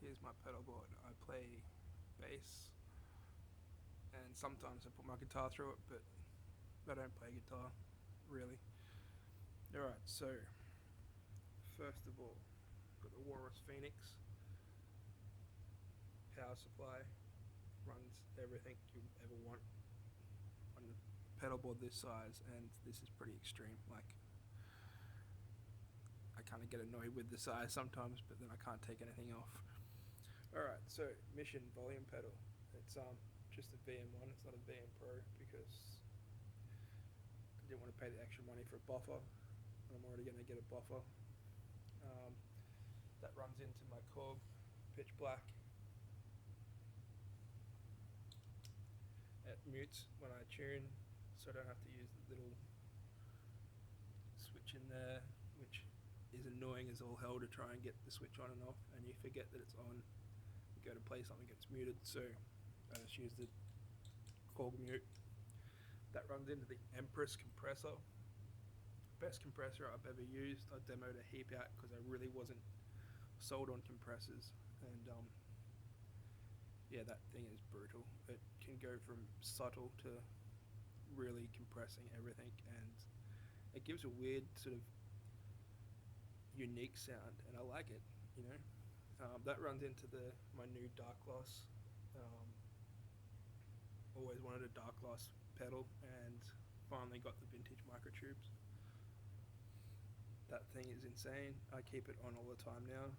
Here's my pedal board. I play bass, and sometimes I put my guitar through it, but I don't play guitar, really. Alright, so first of all, got the Walrus Phoenix power supply. Runs everything you ever want on a pedal board this size, and this is pretty extreme. Like, I kind of get annoyed with the size sometimes, but then I can't take anything off. Alright, so Mission volume pedal. It's just a VM1, it's not a VM Pro because I didn't want to pay the extra money for a buffer. I'm already going to get a buffer. That runs into my Korg pitch black. It mutes when I tune, so I don't have to use the little switch in there, which is annoying as all hell to try and get the switch on and off, and you forget that it's on. You go to play something, it's muted, so I just use the Korg mute. That runs into the Empress compressor. Best compressor I've ever used. I demoed a heap out because I really wasn't sold on compressors, and yeah, that thing is brutal. It can go from subtle to really compressing everything, and it gives a weird sort of unique sound, and I like it, you know. That runs into my new dark gloss. Always wanted a dark gloss pedal, and finally got the vintage microtubes. That thing is insane. I keep it on all the time now.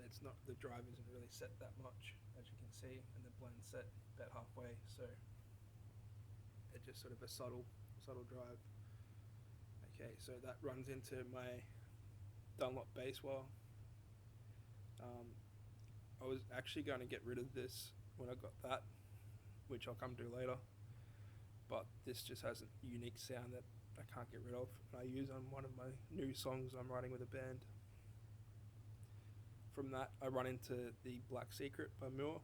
It's not, the drive isn't really set that much, as you can see, and the blend's set about halfway, so it's just sort of a subtle drive. Okay, so that runs into my Dunlop bass wire. I was actually going to get rid of this when I got that, which I'll come to later, but this just has a unique sound that I can't get rid of, and I use on one of my new songs I'm writing with a band. From that, I run into the Black Secret by Moore.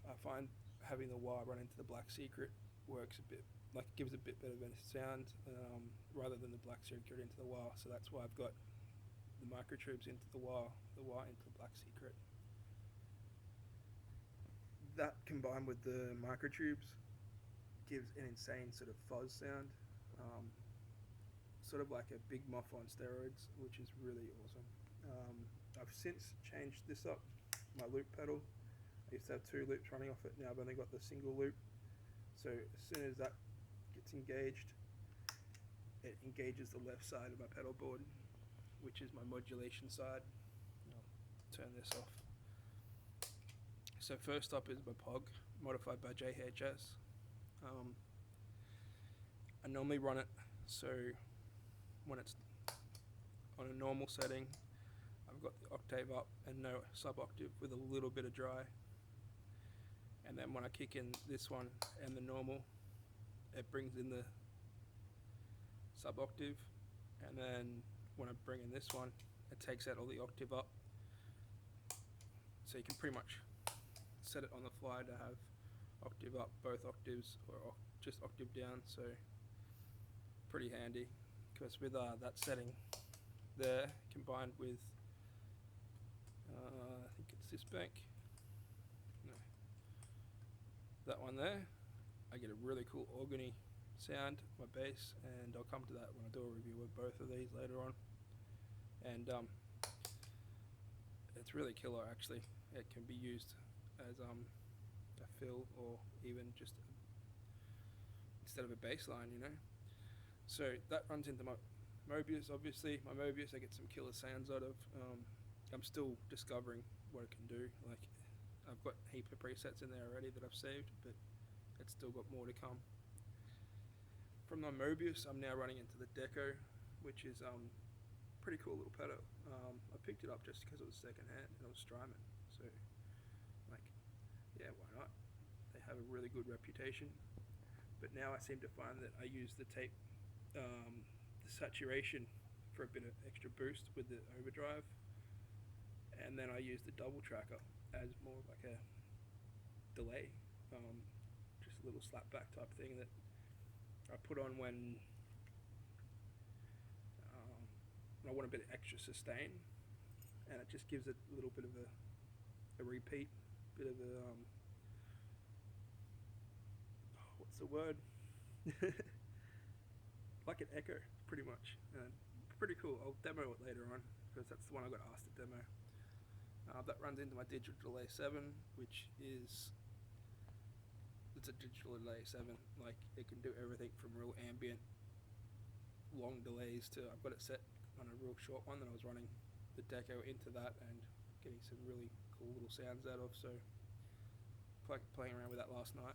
I find having the wire run into the Black Secret works a bit, like it gives a bit better of a sound, rather than the Black Secret into the wire. So that's why I've got the microtubes into the wire into the Black Secret. That combined with the microtubes gives an insane sort of fuzz sound, sort of like a Big Muff on steroids, which is really awesome. I've since changed this up, my loop pedal. I used to have 2 loops running off it, now I've only got the single loop. So as soon as that gets engaged, it engages the left side of my pedal board, which is my modulation side. I'll turn this off. So first up is my POG, modified by JHS. I normally run it so when it's on a normal setting, I've got the octave up and no sub-octave with a little bit of dry. And then when I kick in this one and the normal, it brings in the sub-octave. And then when I bring in this one, it takes out all the octave up. So you can pretty much set it on the fly to have octave up, both octaves, or just octave down. So pretty handy, because with that setting there combined with I think it's this bank, no, that one there, I get a really cool organy sound, my bass, and I'll come to that when I do a review of both of these later on. And it's really killer actually. It can be used as a fill, or even just instead of a bass line, you know. So that runs into my Mobius, obviously. My Mobius I get some killer sounds out of. I'm still discovering what it can do. Like, I've got a heap of presets in there already that I've saved, but it's still got more to come. From my Mobius, I'm now running into the Deco, which is pretty cool little pedal. I picked it up just because it was secondhand and it was Strymon. So, like, yeah, why not? They have a really good reputation. But now I seem to find that I use the tape, the saturation for a bit of extra boost with the overdrive, and then I use the double tracker as more like a delay, just a little slapback type thing that I put on when and I want a bit of extra sustain, and it just gives it a little bit of a repeat, bit of a what's the word? Like an echo, pretty much. Pretty cool. I'll demo it later on because that's the one I got asked to demo. That runs into my digital delay 7, which is it's a digital delay 7. Like it can do everything from real ambient, long delays to I've got it set on a real short one that I was running the deco into that and getting some really cool little sounds out of. So playing around with that last night.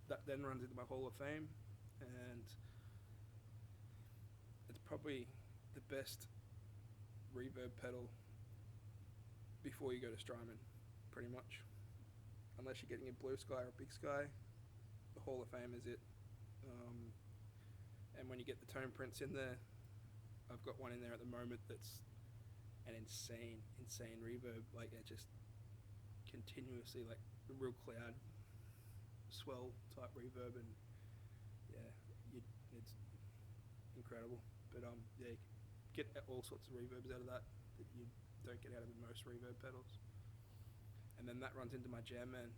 That then runs into my Hall of Fame, and it's probably the best reverb pedal before you go to Strymon, pretty much. Unless you're getting a Blue Sky or a Big Sky, the Hall of Fame is it. And when you get the tone prints in there, I've got one in there at the moment that's an insane reverb. Like it just continuously, like a real cloud swell type reverb, and yeah, it's incredible. But yeah, you get all sorts of reverbs out of that you don't get out of most reverb pedals. And then that runs into my Jam Man,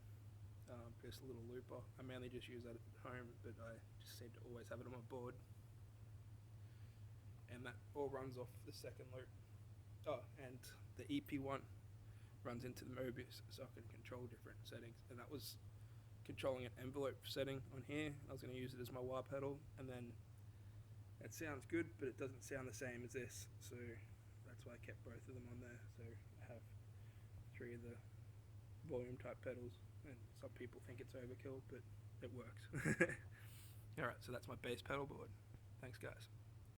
just a little looper. I mainly just use that at home, but I just seem to always have it on my board. And that all runs off the second loop. Oh, and the EP1 runs into the Mobius, so I can control different settings. And that was controlling an envelope setting on here. I was going to use it as my wah pedal, and then it sounds good, but it doesn't sound the same as this. So that's why I kept both of them on there. So I have 3 of the volume type pedals, and some people think it's overkill, but it works. Alright, so that's my bass pedal board. Thanks guys.